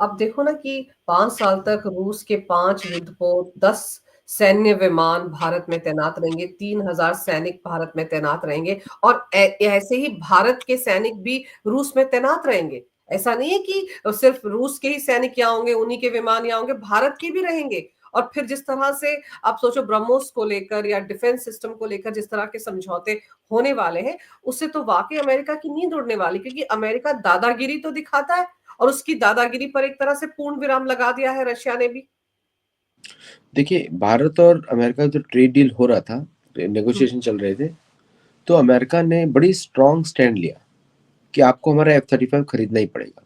अब देखो ना कि 5 साल तक रूस के 5 युद्धपोत, 10 सैन्य विमान भारत में तैनात रहेंगे, 3000 सैनिक भारत में तैनात रहेंगे और ऐसे ही भारत के सैनिक भी रूस में तैनात रहेंगे। ऐसा नहीं है कि सिर्फ रूस के ही सैनिक यहाँ होंगे, उन्हीं के विमान यहाँ होंगे, भारत के भी रहेंगे। और फिर जिस तरह से आप सोचो ब्रह्मोस को लेकर या डिफेंस सिस्टम को लेकर जिस तरह के समझौते होने वाले हैं, उससे तो वाकई अमेरिका की नींद उड़ने वाली, क्योंकि अमेरिका दादागिरी तो दिखाता है और उसकी दादागिरी पर एक तरह से पूर्ण विराम लगा दिया है रशिया ने भी। देखिए, भारत और अमेरिका जो ट्रेड डील हो रहा था, हम्म, नेगोशिएशन चल रहे थे, तो अमेरिका ने बड़ी स्ट्रांग स्टैंड लिया कि आपको हमारा F-35 खरीदना ही पड़ेगा।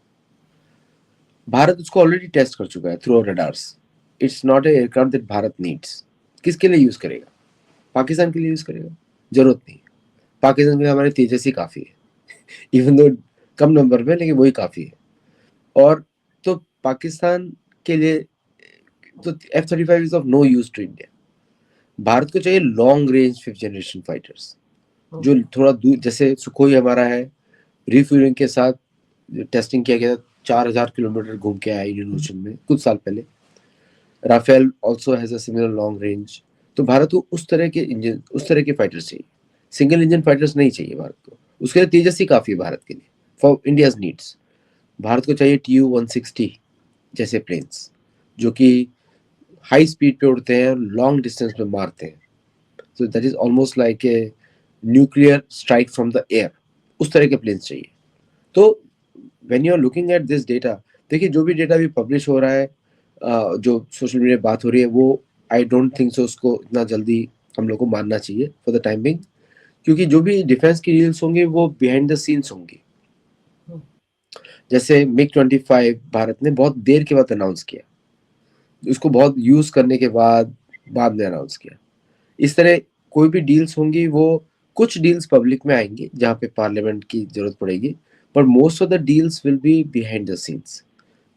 भारत उसको ऑलरेडी टेस्ट कर चुका है through radars. It's not a aircraft that Bharat needs. किसके लिए यूज करेगा? पाकिस्तान के लिए यूज करेगा? जरूरत नहीं। पाकिस्तान के लिए हमारे तेजस ही काफी है, इवन दो कम नंबर में, लेकिन वही काफी है। और तो पाकिस्तान के लिए तो F-35 is of no use to India. Bharat को चाहिए long range 5th generation fighters, hmm, जो थोड़ा दूर, जैसे सुखोई हमारा है, रिफ्यूलिंग के साथ टेस्टिंग किया गया था, 4000 किलोमीटर घूम के आया इंडियन ओशन में कुछ साल पहले। Rafale also has a similar long range. तो भारत को उस तरह के इंजन, उस तरह के फाइटर्स चाहिए। सिंगल इंजन फाइटर्स नहीं चाहिए भारत को। उसके लिए तेजस ही काफी है भारत के लिए, फॉर इंडियाज नीड्स। भारत को चाहिए TU-160 जैसे प्लेन्स, जो कि हाई स्पीड पे उड़ते हैं और लॉन्ग डिस्टेंस पे मारते हैं। So that is almost like a nuclear strike from the air. उस तरह के प्लेन्स चाहिए। तो when you are looking at this data, देखिए जो भी डेटा भी पब्लिश हो रहा है, जो सोशल मीडिया बात हो रही है, वो आई डोंट थिंक सो उसको इतना जल्दी हम लोग को मानना चाहिए फॉर द टाइम बिंग। क्योंकि जो भी डिफेंस की डील्स होंगे वो बिहाइंड द सीन्स होंगी। हम्म, जैसे MiG-25 भारत ने बहुत देर के बाद अनाउंस किया, उसको बहुत यूज करने के बाद में अनाउंस किया। इस तरह कोई भी डील्स होंगी, वो कुछ डील्स पब्लिक में आएंगे जहाँ पे पार्लियामेंट की जरूरत पड़ेगी, पर most of the deals will be behind the scenes.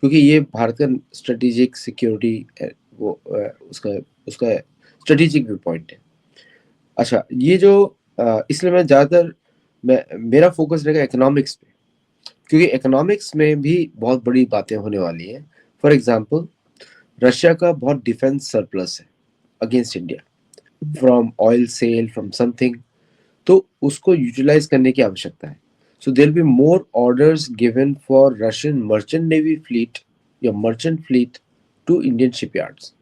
क्योंकि ये भारत का स्ट्रेटेजिक सिक्योरिटी, वो उसका उसका स्ट्रेटेजिक व्यू पॉइंट है। अच्छा, ये जो इसलिए मैं ज़्यादातर मेरा फोकस रहेगा इकोनॉमिक्स पे, क्योंकि इकोनॉमिक्स में भी बहुत बड़ी बातें होने वाली हैं। फॉर एग्जांपल, रशिया का बहुत डिफेंस सरप्लस है against India, from oil sale, from something. तो उसको यूटिलाइज करने की आवश्यकता है। So there be more orders given for Russian merchant navy fleet या merchant fleet to Indian shipyards.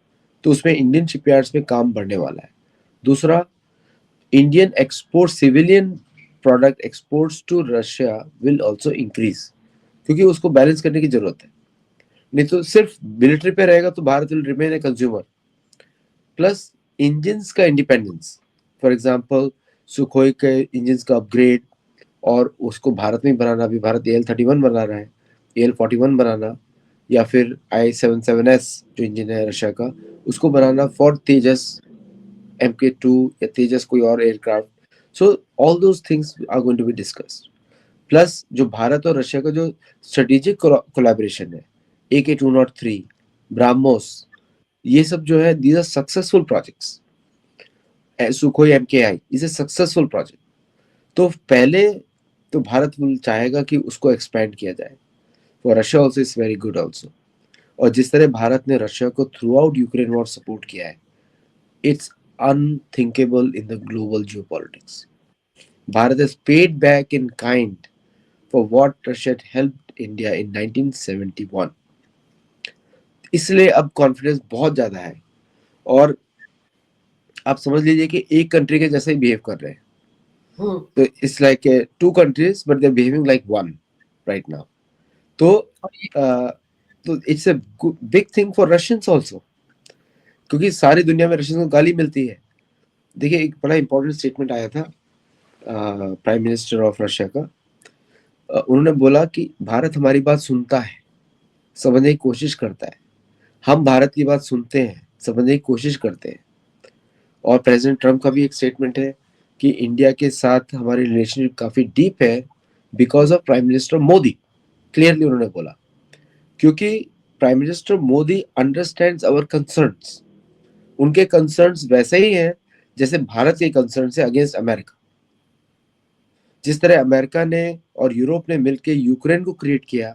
तो उसमें इंडियन शिपयार्ड्स में काम बढ़ने वाला है। दूसरा, Indian export, civilian product exports to Russia will also increase, क्योंकि उसको बैलेंस करने की जरूरत है। नहीं तो सिर्फ मिलिट्री पे रहेगा तो Bharat will remain a consumer. Plus engines का इंडिपेंडेंस, फॉर एग्जांपल सुखोई के इंजन्स का अपग्रेड, और उसको भारत में ही बनाना। अभी भारत AL-31 बना रहा है, AL-41 बनाना, या फिर I-77S जो इंजन है रशिया का, उसको बनाना फॉर तेजस MK2 या तेजस कोई और aircraft. So all those things are going to be discussed. Plus जो भारत और रशिया का जो स्ट्रेटेजिक कोलैबोरेशन है, AK-203, ब्राह्मोस, ये सब जो है, these are successful projects. Sukhoi MKI is a successful project. तो पहले तो भारत चाहेगा कि उसको एक्सपैंड किया जाए। For Russia also is very good also. और जिस तरह भारत ने रशिया को through out Ukraine war support किया है, it's unthinkable in the global geo politics. Bharat has paid back in kind for what Russia had helped India in 1971। इसलिए अब confidence बहुत ज्यादा है। और आप समझ लीजिए कि एक कंट्री के जैसे ही बिहेव कर रहे हैं। हम्म। तो it's like two countries but they are behaving like one right now. तो और ये uh, तो it's a big thing for Russians also, क्योंकि सारी दुनिया में रशियंस को गाली मिलती है। देखिए, एक बड़ा इंपॉर्टेंट स्टेटमेंट आया था प्राइम मिनिस्टर ऑफ रशिया का। उन्होंने बोला कि भारत हमारी बात सुनता है, समझने की कोशिश करता है। हम भारत की बात सुनते हैं, समझने की कोशिश करते हैं। और प्रेसिडेंट ट्रम्प का भी एक स्टेटमेंट है कि इंडिया के साथ हमारी रिलेशनशिप काफी डीप है because of prime minister Modi. Clearly उन्होंने बोला, क्योंकि prime minister Modi understands our concerns. उनके कंसर्न्स वैसे ही हैं जैसे भारत के कंसर्न्स है अगेंस्ट अमेरिका। जिस तरह अमेरिका ने और यूरोप ने मिलकर यूक्रेन को क्रिएट किया,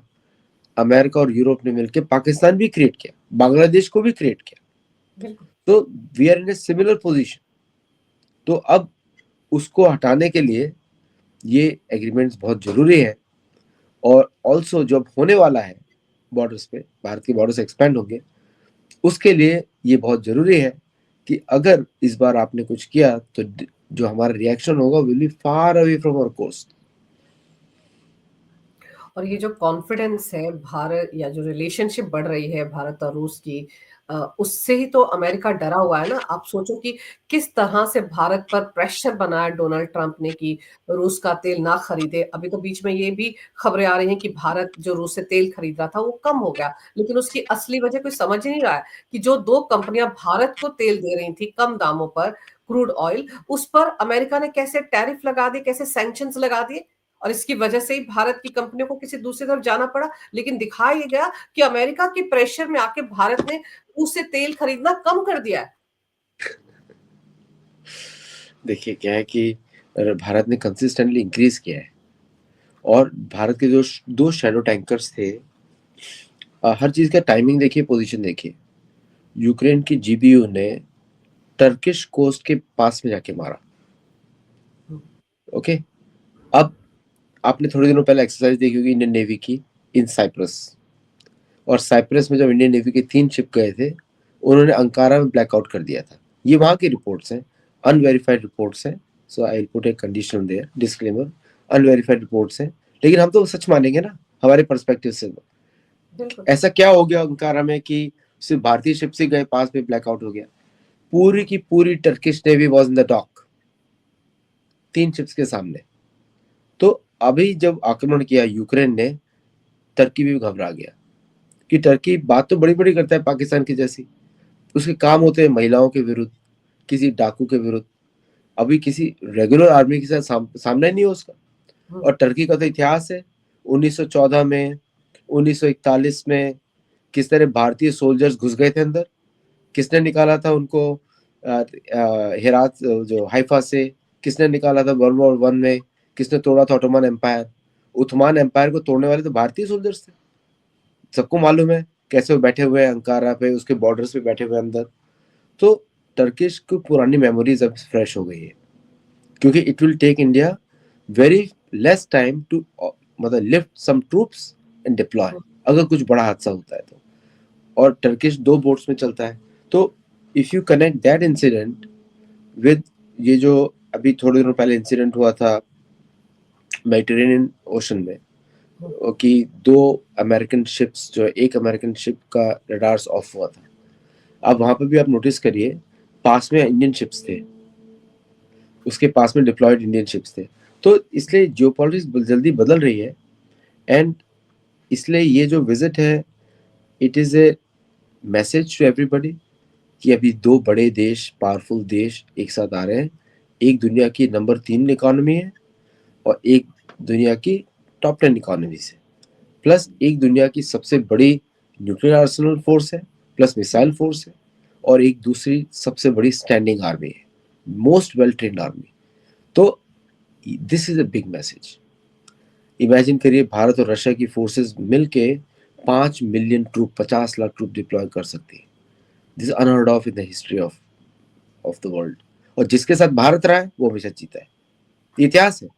अमेरिका और यूरोप ने मिलकर पाकिस्तान भी क्रिएट किया, बांग्लादेश को भी क्रिएट किया। बिल्कुल। तो we are in a similar position. तो अब उसको हटाने के लिए ये एग्रीमेंट्स बहुत जरूरी है। और ऑल्सो जब होने वाला है बॉर्डर्स पे, भारत के बॉर्डर्स एक्सपेंड होंगे, उसके लिए ये बहुत जरूरी है कि अगर इस बार आपने कुछ किया तो जो हमारा रिएक्शन होगा will be far away from our coast. और ये जो कॉन्फिडेंस है भारत, या जो रिलेशनशिप बढ़ रही है भारत और रूस की, उससे ही तो अमेरिका डरा हुआ है ना। आप सोचो कि किस तरह से भारत पर प्रेशर बनाया डोनाल्ड ट्रंप ने कि रूस का तेल ना खरीदे। अभी तो बीच में ये भी खबरें आ रही हैं कि भारत जो रूस से तेल खरीद रहा था वो कम हो गया, लेकिन उसकी असली वजह कोई समझ ही नहीं रहा है कि जो दो कंपनियां भारत को तेल दे रही थी कम दामों पर, क्रूड ऑयल, उस पर अमेरिका ने कैसे टैरिफ लगा दिए, कैसे सैंक्शंस लगा दिए, और इसकी वजह से ही भारत की कंपनियों को किसी दूसरी तरफ जाना पड़ा। लेकिन दिखाया ये गया कि अमेरिका के प्रेशर में आके भारत ने उससे तेल खरीदना कम कर दिया है। देखिए क्या है कि भारत ने कंसिस्टेंटली इंक्रीज किया है। और भारत के जो दो शैडो टैंकर्स थे, हर चीज का टाइमिंग देखिए, पोजीशन देखिए। यूक्रेन की जीबीयू ने टर्किश कोस्ट के पास में जाके मारा। ओके। अब आपने थोड़े दिनों पहले एक्सरसाइज देखी होगी इंडियन नेवी की इन साइप्रस। और साइप्रस में जब इंडियन नेवी के 3 शिप गए थे, उन्होंने अंकारा में ब्लैकआउट कर दिया था। ये वहां की रिपोर्ट्स हैं, अनवेरिफाइड रिपोर्ट्स हैं। So I put a condition there, disclaimer, unverified reports हैं। लेकिन हम तो सच मानेंगे ना, हमारे पर्सपेक्टिव से। बिल्कुल। ऐसा क्या हो गया अंकारा में कि सिर्फ भारतीय शिप से गए, पास में ब्लैकआउट हो गया? पूरी की पूरी Turkish navy was in the dock, 3 ships के सामने। तो अभी जब आक्रमण किया यूक्रेन ने, टर्की भी घबरा गया कि टर्की बात तो बड़ी बड़ी करता है पाकिस्तान की जैसी, उसके काम होते हैं महिलाओं के विरुद्ध, किसी डाकू के विरुद्ध। अभी किसी रेगुलर आर्मी के साथ सामना ही नहीं हो उसका। और टर्की का तो इतिहास है, 1914 में, 1941 में किस तरह भारतीय सोल्जर्स घुस गए थे अंदर, किसने निकाला था उनको हेरात, जो हाइफा से, किसने निकाला था वर्ल्ड वॉर 1 में, किसने तोड़ा था ऑटोमन एम्पायर? उस्मान एम्पायर को तोड़ने वाले तो भारतीय सोल्जर्स थे। सबको मालूम है कैसे वो बैठे हुए हैं अंकारा पे, उसके बॉर्डर्स पे बैठे हुए अंदर। तो टर्किश की पुरानी मेमोरीज अब फ्रेश हो गई है, क्योंकि it will take India very less time to, मतलब lift some troops and deploy, अगर कुछ बड़ा हादसा होता है तो। और टर्किश 2 बोट्स में चलता है। तो if you connect that incident with ये जो अभी थोड़े दिनों पहले इंसिडेंट हुआ था मेडिटेरेनियन ओशन में, कि 2 अमेरिकन शिप्स, जो एक अमेरिकन शिप का रडार्स ऑफ हुआ था। अब वहां पर भी आप नोटिस करिए, पास में इंडियन शिप्स थे, उसके पास में डिप्लॉयड इंडियन शिप्स थे। तो इसलिए जियोपॉलिटिक्स जल्दी बदल रही है। एंड इसलिए ये जो विजिट है, it is a message to everybody कि अभी 2 बड़े देश, पावरफुल देश एक साथ आ रहे हैं। एक दुनिया की नंबर 3 इकोनॉमी है, और एक दुनिया की टॉप 10 इकोनॉमी से, प्लस एक दुनिया की सबसे बड़ी न्यूक्लियर आर्सेनल फोर्स है, प्लस मिसाइल फोर्स है, और एक दूसरी सबसे बड़ी स्टैंडिंग आर्मी है, मोस्ट वेल ट्रेन्ड आर्मी। तो this is a big message. Imagine करिए, भारत और रशिया की फोर्सेस मिलके 5 million troop, 50 lakh troop deploy कर सकती है। This is unheard of in the history of the world. और जिसके साथ भारत रहा है वो हमेशा जीता है, ये इतिहास है।